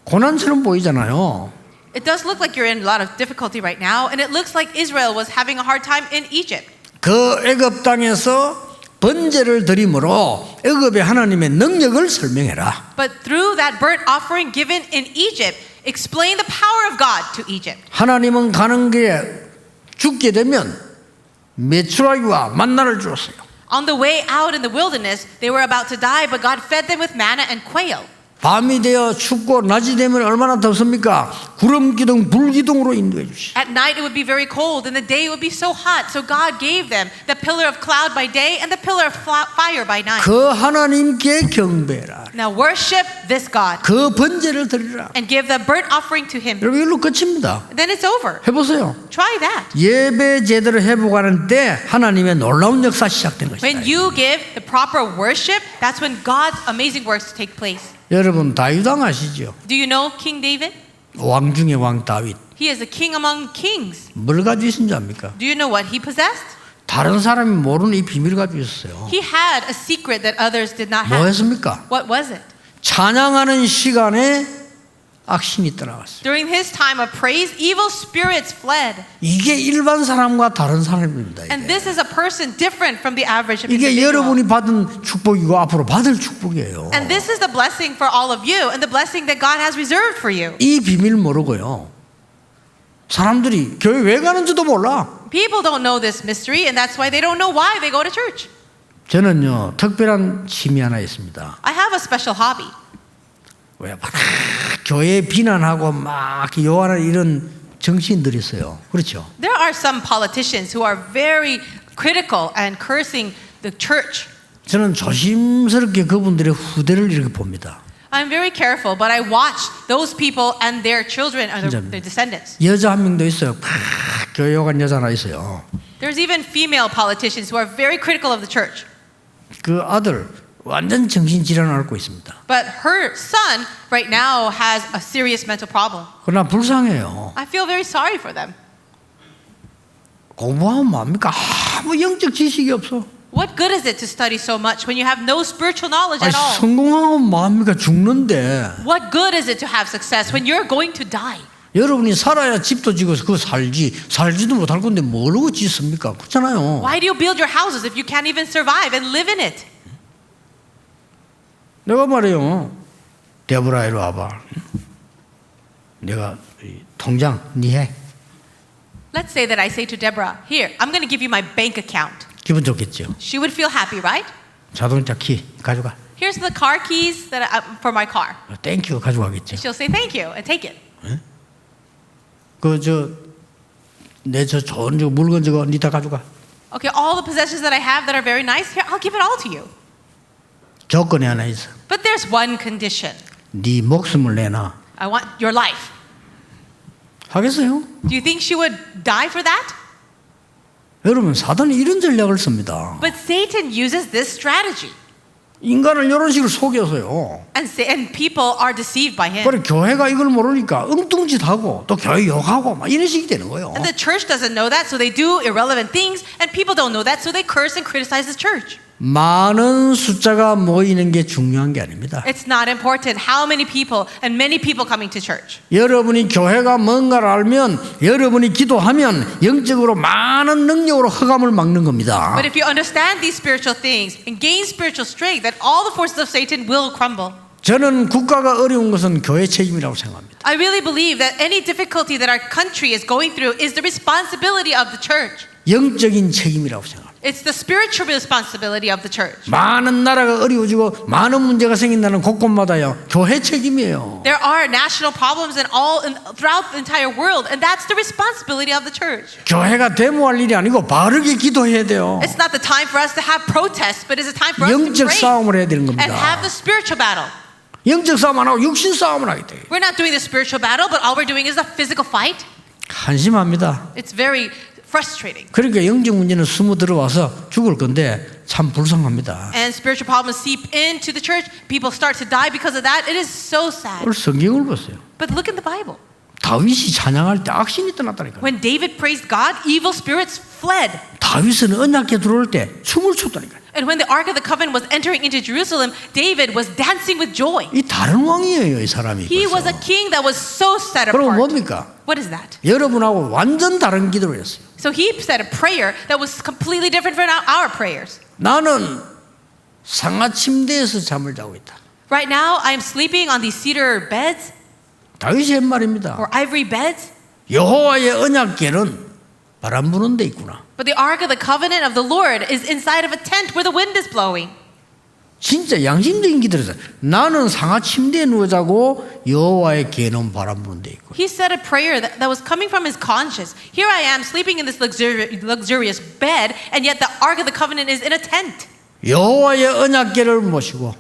고난처럼 보이잖아요. It does look like you're in a lot of difficulty right now, and it looks like Israel was having a hard time in Egypt. 그 애굽 땅에서 번제를 드림으로 애굽의 하나님의 능력을 설명해라. But through that burnt offering given in Egypt, explain the power of God to Egypt. 하나님은 가는 길에 죽게 되면 메추라기와 만나를 주었어요. On the way out in the wilderness, they were about to die, but God fed them with manna and quail. 밤이 되어 춥고 낮이 되면 얼마나 덥습니까? 구름 기둥, 불 기둥으로 인도해 주시오. At night it would be very cold, and the day would be so hot. So God gave them the pillar of cloud by day and the pillar of fire by night. 그 하나님께 경배해라. Now worship this God 그 번제를 드리라. and give the burnt offering to Him. 여러분 이걸로 끝입니다. Then it's over. 해보세요. Try that. 예배 제대로 회복하는 때 하나님의 놀라운 역사 시작된 것이다. When you give the proper worship, that's when God's amazing works take place. 여러분 다윗 왕 아시죠? Do you know King David? 왕 중에 왕 다윗. He is a king among kings. 뭘 가지고 있는 줄 압니까? Do you know what he possessed? 다른 사람이 모르는 이 비밀을 가지고 있었어요. He had a secret that others did not have. 뭐였습니까? What was it? 찬양하는 시간에 악신이 떠나갔어요. During his time of praise, evil spirits fled. 이게 일반 사람과 다른 사람입니다. And 이게, this is a person different from the average 이게 individual. 여러분이 받은 축복이고 앞으로 받을 축복이에요. And this is the blessing for all of you and the blessing that God has reserved for you. 이 비밀 모르고요. 사람들이 교회 왜 가는지도 몰라. People don't know this mystery, and that's why they don't know why they go to church. 저는요 특별한 취미 하나 있습니다. I have a special hobby. 왜 막 교회 비난하고 막 요하는 이런 정치인들이 있어요. 그렇죠? There are some politicians who are very critical and cursing the church. 저는 조심스럽게 그분들의 후대를 이렇게 봅니다. I'm very careful, but I watch those people and their children and 진짜입니다. their descendants. 여자 한 명도 있어요. 막 교회 욕한 여자 하나 있어요. There's even female politicians who are very critical of the church. 그 아들 완전 정신질환을 앓고 있습니다. But her son right now has a serious mental problem. 그러나 불쌍해요. I feel very sorry for them. 공부하면 뭐합니까? 아무 영적 지식이 없어. What good is it to study so much when you have no spiritual knowledge 아니, at all? 성공하면 뭐합니까? 죽는데. What good is it to have success when you're going to die? 여러분이 살아야 집도 지고 그거 살지도 못할 건데 뭐라고 짓습니까? 그렇잖아요. Why do you build your houses if you can't even survive and live in it? 내가 말해요. 데보라 이리 와봐. 내가 통장 니 해. Let's say that I say to Deborah, here, I'm going to give you my bank account. 기분 좋겠죠. She would feel happy, right? 자동차 키 가져가. Here's the car keys that for my car. 땡큐 가져가겠죠. She'll say thank you and take it. 내 저 좋은 저 물건 저거 니 다 가져가. Okay, all the possessions that I have that are very nice, here, I'll give it all to you. 조건이 하나 있어. But there's one condition. 네 목숨을 내놔. I want your life. 하겠어요? Do you think she would die for that? 여러분 사단이 이런 전략을 씁니다. But Satan uses this strategy. 인간을 이런 식으로 속여서요. And people are deceived by him. 그래 교회가 이걸 모르니까 엉뚱짓하고 또 교회 욕하고 막 이런 식이 되는 거예요. And the church doesn't know that, so they do irrelevant things. And people don't know that, so they curse and criticize the church. 많은 숫자가 모이는 게 중요한 게 아닙니다. It's not important how many people and many people coming to church. 여러분이 교회가 뭔가를 알면 여러분이 기도하면 영적으로 많은 능력으로 흑암을 막는 겁니다. But if you understand these spiritual things and gain spiritual strength, then all the forces of Satan will crumble. 저는 국가가 어려운 것은 교회 책임이라고 생각합니다. I really believe that any difficulty that our country is going through is the responsibility of the church. 영적인 책임이라고 생각합니다. It's the spiritual responsibility of the church. 많은 나라가 어려워지고 많은 문제가 생긴다는 곳곳마다요 교회 책임이에요. There are national problems throughout the entire world, and that's the responsibility of the church. 교회가 데모할 일이 아니고 바르게 기도해야 돼요. It's not the time for us to have protests, but it's a time for us to 영적 pray 싸움을 해야 되는 and 겁니다. have the spiritual battle. 영적 싸움 안 하고 육신 싸움을 하기 때문에 We're not doing the spiritual battle, but all we're doing is a physical fight. 한심합니다. It's very frustrating. 그러니까 영적 문제는 숨어 들어와서 죽을 건데 참 불쌍합니다. And spiritual problems seep into the church. People start to die because of that. It is so sad. 오늘 성경을 보세요. But look in the Bible. 다윗이 찬양할 때 악신이 떠났다니까요. When David praised God, evil spirits fled. 다윗은 언약궤 들어올 때 춤을 췄다니까요. And when the Ark of the Covenant was entering into Jerusalem, David was dancing with joy. 이 다른 왕이에요, 이 사람이. He was 벌써. a king that was so set 그럼 apart. 뭡니까? What is that? 여러분하고 완전 다른 기도를 했어요. So he said a prayer that was completely different from our prayers. 나는 상하 침대에서 잠을 자고 있다. Right now, I am sleeping on these cedar beds 다윗이 한 말입니다. or ivory beds. 여호와의 언약궤는 바람 부는 데 있구나. But the Ark of the Covenant of the Lord is inside of a tent where the wind is blowing. 진짜 양심적인 기도를 했어요. 나는 상하 침대에 누워 자고 여호와의 궤는 바람 부는 데 있고. He said a prayer that was coming from his conscience. Here I am sleeping in this luxurious bed, and yet the Ark of the Covenant is in a tent. 여호와의 언약궤를 모시고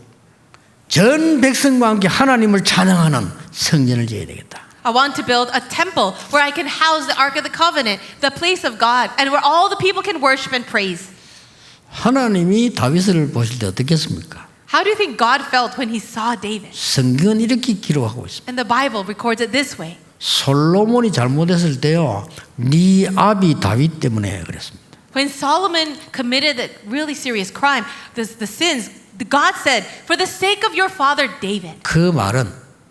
전 백성과 함께 하나님을 찬양하는 성전을 지어야 되겠다. I want to build a temple where I can house the Ark of the Covenant, the place of God, and where all the people can worship and praise. 하나님이 다윗을 보실 때 어떻겠습니까? How do you think God felt when he saw David? 성경은 이렇게 기록하고 있습니다. And the Bible records it this way. 솔로몬이 잘못했을 때요, 네 아비 다윗 때문에 그랬습니다. When Solomon committed that really serious crime, the sins, God said, for the sake of your father David. 그 말은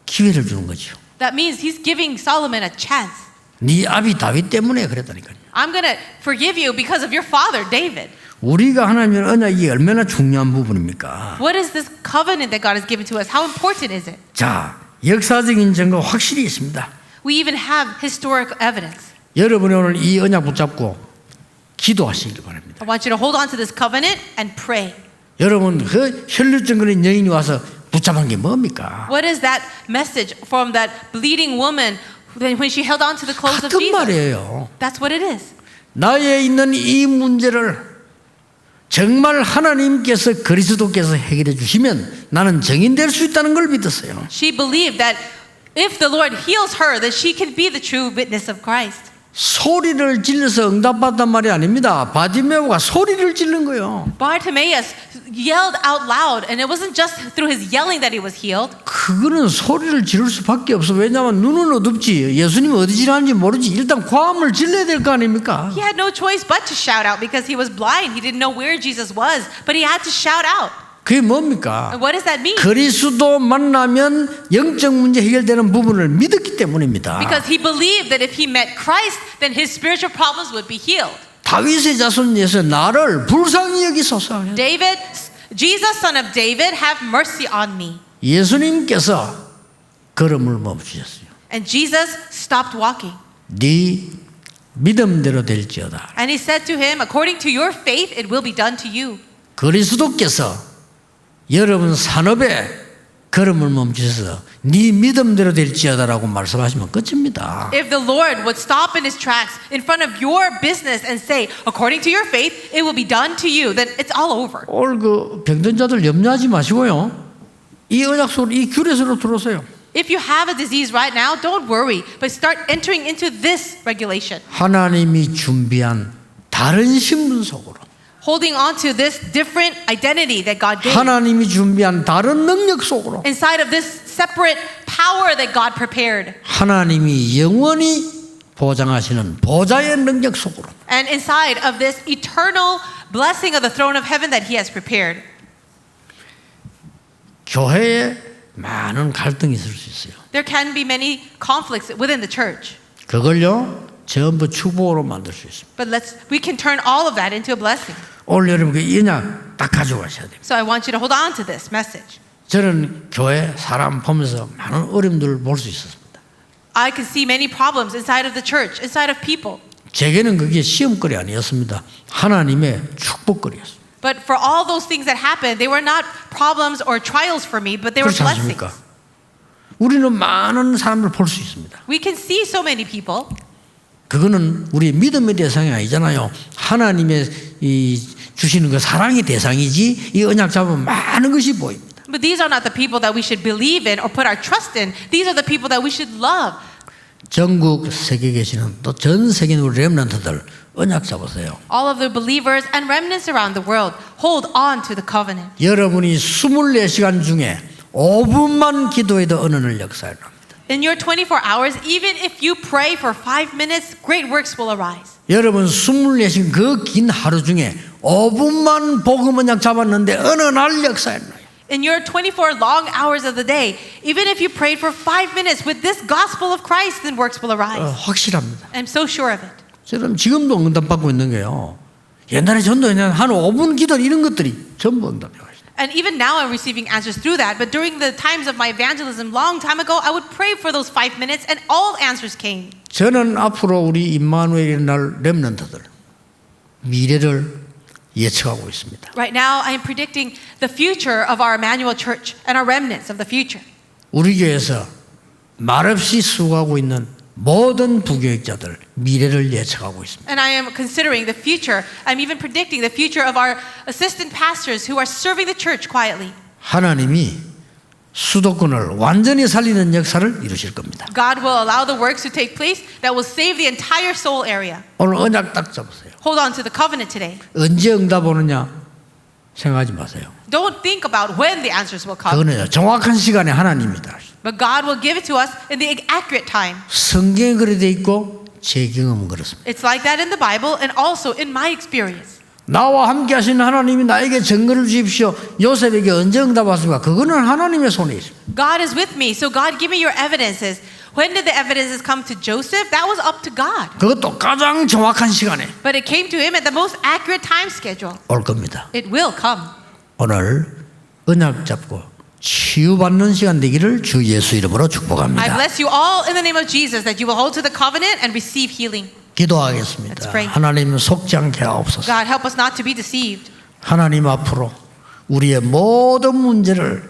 기회를 주는 거죠. That means he's giving Solomon a chance. 네 아비 다윗 때문에 그랬다니까요. I'm going to forgive you because of your father David. 우리가 하나님의 언약이 얼마나 중요한 부분입니까? What is this covenant that God has given to us? How important is it? 자, 역사적인 증거 확실히 있습니다. We even have historical evidence. 여러분이 오늘 이 언약 붙잡고 기도하시길 바랍니다. I want you to hold on to this covenant and pray. 여러분 그 혈루증거리는 여인이 와서 붙잡은 게 뭡니까? What is that message from that bleeding woman when she held on to the clothes of 같은 Jesus? 말이에요. That's what it is. 나에 있는 이 문제를 정말 하나님께서 그리스도께서 해결해 주시면 나는 증인될 수 있다는 걸 믿었어요. She believed that if the Lord heals her, that she can be the true witness of Christ. 소리를 질러서 응답받단 말이 아닙니다. 바디메오가 소리를 지른 거예요. Bartimaeus yelled out loud, and it wasn't just through his yelling that he was healed. 그거는 소리를 지를 수밖에 없어. 왜냐하면 눈은 어둡지. 예수님이 어디 지나는지 모르지. 일단 과음을 질러야 될 거 아닙니까? He had no choice but to shout out because he was blind. He didn't know where Jesus was, but he had to shout out. 그게 뭡니까? And what does that mean? 그리스도 만나면 영적 문제 해결되는 부분을 믿었기 때문입니다. Because he believed that if he met Christ, then his spiritual problems would be healed. 다윗의 자손에서 나를 불쌍히 여기소서. David, Jesus, son of David, have mercy on me. 예수님께서 걸음을 멈추셨어요. And Jesus stopped walking. 네 믿음대로 될지어다. And he said to him, according to your faith, it will be done to you. 그리스도께서 여러분 산업에 걸음을 멈추셔서 네 믿음대로 될지어다라고 말씀하시면 끝입니다. If the Lord would stop in his tracks in front of your business and say, according to your faith, it will be done to you, then it's all over. 오늘 그 병든 자들 염려하지 마시고요. 이 언약 속으로 이 규례서로 들어오세요. If you have a disease right now, don't worry, but start entering into this regulation. 하나님이 준비한 다른 신분 속으로 Holding on to this different identity that God gave. 하나님이 준비한 다른 능력 속으로 Inside of this separate power that God prepared. 하나님이 영원히 보장하시는 보좌의 능력 속으로 And inside of this eternal blessing of the throne of heaven that he has prepared. 교회에 많은 갈등이 있을 수 있어요. There can be many conflicts within the church. 그걸요 전부 축복으로 만들 수 있습니다. But we can turn all of that into a blessing. 오늘 여러분 그 언약 딱 가져가셔야 됩니다. So I want you to hold on to this message. 저는 교회 사람 보면서 많은 어려움들을 볼 수 있었습니다. I could see many problems inside of the church, inside of people. 제게는 그게 시험거리 아니었습니다. 하나님의 축복거리였습니다. But for all those things that happened, they were not problems or trials for me, but they were 그렇지 blessings. 않습니까? 우리는 많은 사람을 볼 수 있습니다. We can see so many people. 그거는 우리 믿음의 대상이 아니잖아요. 하나님의 이 주시는 그 사랑의 대상이지 이 언약 잡으면 많은 것이 보입니다. But these are not the people that we should believe in or put our trust in. These are the people that we should love. 전국 세계에 계시는 또 전 세계 우리 렘넌트들 언약 잡으세요. All of the believers and remnants around the world hold on to the covenant. 여러분이 24시간 중에 5분만 기도해도 언어를 역사합니다. In your 24 hours, even if you pray for 5 minutes, great works will arise. 여러분 24시간 그 긴 하루 중에 5분만 복음 언약 잡았는데 어느 날 역사했나요? In your 24 long hours of the day, even if you prayed for 5 minutes with this gospel of Christ, then works will arise. 확실합니다. I'm so sure of it. 저는 지금도 응답받고 있는 게요. 옛날에 전도에는 한 5분 기도 이런 것들이 전부 응답해요. And even now I'm receiving answers through that. But during the times of my evangelism long time ago, I would pray for those 5 minutes and all answers came. 저는 앞으로 우리 임마누엘의 날 렘넌트들 미래를 예측하고 있습니다. Right now I am predicting the future of our Emmanuel Church and our remnants of the future. 우리 교회에서 말없이 수고하고 있는 모든 부교육자들 미래를 예측하고 있습니다. And I am considering the future. I'm even predicting the future of our assistant pastors who are serving the church quietly. 하나님이 수도권을 완전히 살리는 역사를 이루실 겁니다. God will allow the works to take place that will save the entire Seoul area. 오늘 언약 딱 잡으세요. Hold on to the covenant today. 언제 응답 오느냐 생각하지 마세요. Don't think about when the answers will come. 그거는 정확한 시간에 하나님이다. But God will give it to us in the accurate time. 성경에 그래 돼 있고 제 경험은 그렇습니다. It's like that in the Bible and also in my experience. 나와 함께 하시는 하나님이 나에게 증거를 주십시오. 요셉에게 언제 응답하십니까? 그거는 하나님의 손에 있습니다. God is with me, so God give me your evidences. When did the evidences come to Joseph? That was up to God. 그것도 가장 정확한 시간에 But it came to him at the most accurate time schedule. 올 겁니다. It will come. 오늘 언약 잡고 치유받는 시간 되기를 주 예수 이름으로 I 축복합니다. bless you all in the name of Jesus that you will hold to the covenant and receive healing. 기도하겠습니다. Let's pray. 하나님 속지 않게 하옵소서. God, help us not to be deceived. 하나님 앞으로 우리의 모든 문제를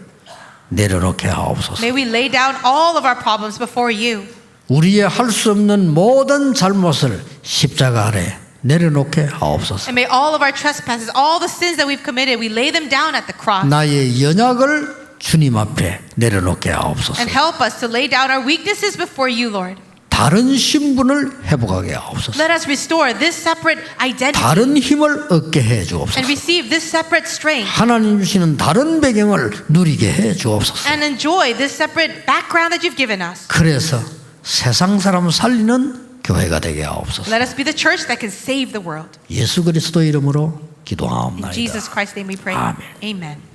내려놓게 하옵소서. May we lay down all of our problems before you. 우리의 할 수 없는 모든 잘못을 십자가 아래 내려놓게 하옵소서. And may all of our trespasses, all the sins that we've committed, we lay them down at the cross. 나의 연약을 주님 앞에 내려놓게 하옵소서. And help us to lay down our weaknesses before you, Lord. 다른 신분을 회복하게 하옵소서. Let us restore this separate identity 다른 힘을 얻게 해 and 주옵소서. receive this separate strength 하나님 주시는 다른 배경을 누리게 해 주옵소서. and enjoy this separate background that you've given us. 그래서 세상 사람 살리는 교회가 되게 하옵소서. Let us be the church that can save the world. 예수 그리스도 이름으로 In 기도하옵나이다. Jesus Christ's name we pray. 아멘. Amen.